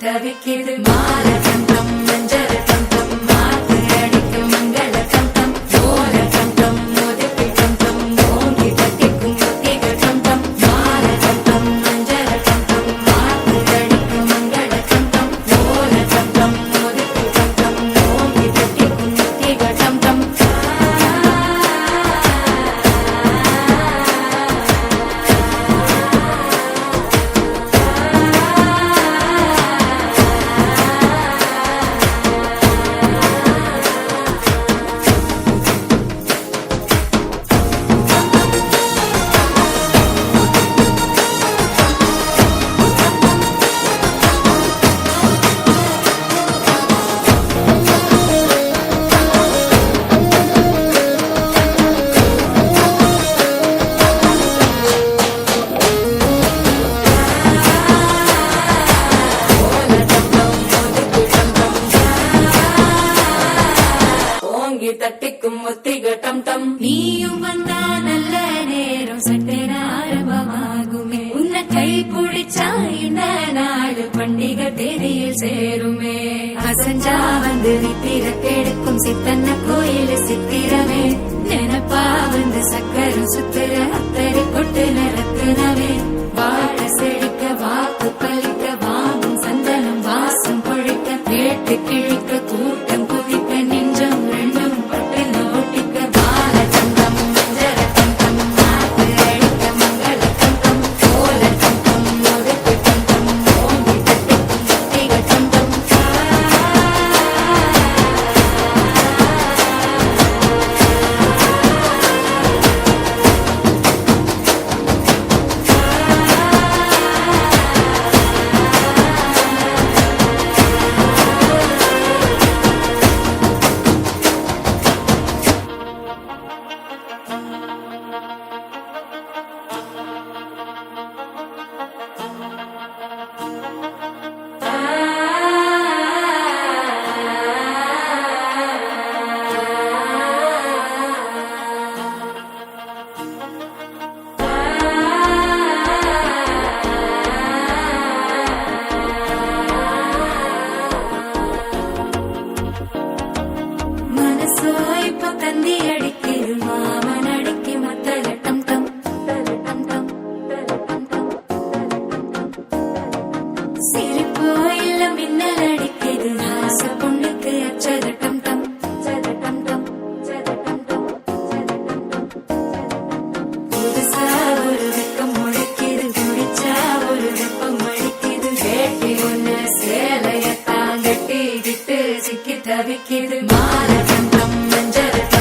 தவிக்கிது மால கண்டம் மஞ்சள் கண்டம் மாத்து அடிக்க மங்கள கண்டம் ஓல கண்டம் மோதிப்பி கண்டம் ஓங்கி தட்டிக்கும் ஒத்திக கண்டம் மால கண்டம் மஞ்சள் கண்டம் மாத்து அடிக்க மங்கள கண்டம் ஓல கண்டம் மோதிப்பி கண்டம் ஓங்கி தட்டிக்கும் ஒத்திக கண்டம் தட்டிக்கும் ஒத்திக டம் டம் நீயும் வந்தா நல்ல நேரம் சட்டென ஆரம்பமாகுமே உன்னை கை பிடிச்சா இந்த நாடு பண்டிகை தேதியில் சேருமே அசஞ்சா வந்து நித்திர கெடுக்கும் சித்தன்ன கோயில் சித்திரமே நினப்பா வந்து சக்கரம் சுத்துற அத்தரை கொட்டு நிறத்துனவே வாழ செழிக்க வாக்கு பலிக்க வாங்கும் சந்தனம் வாசம் பொழிக்க கேட்டு கிழிக்க கூட்டம் குதிக்க நெஞ்சம் ரெண்டும் தந்தி அடிக்கிது மாமன் அடிக்கி மத்தல டம் டம் டம் டம் சிரிப்போ இல்ல மின்னல் அடிக்கிது ஆச பொண்ணுக்கு அச்சத டம் டம் டம் டம் புதுசா ஒரு வெக்கம் முளைக்கிது குடிச்சா ஒரு வெப்பம் அடிக்கிது வேட்டி ஒண்ணு சேலைய தாங்கட்டி கிட்டு சிக்கி தவிக்கிது மால கண்டம் மஞ்சள்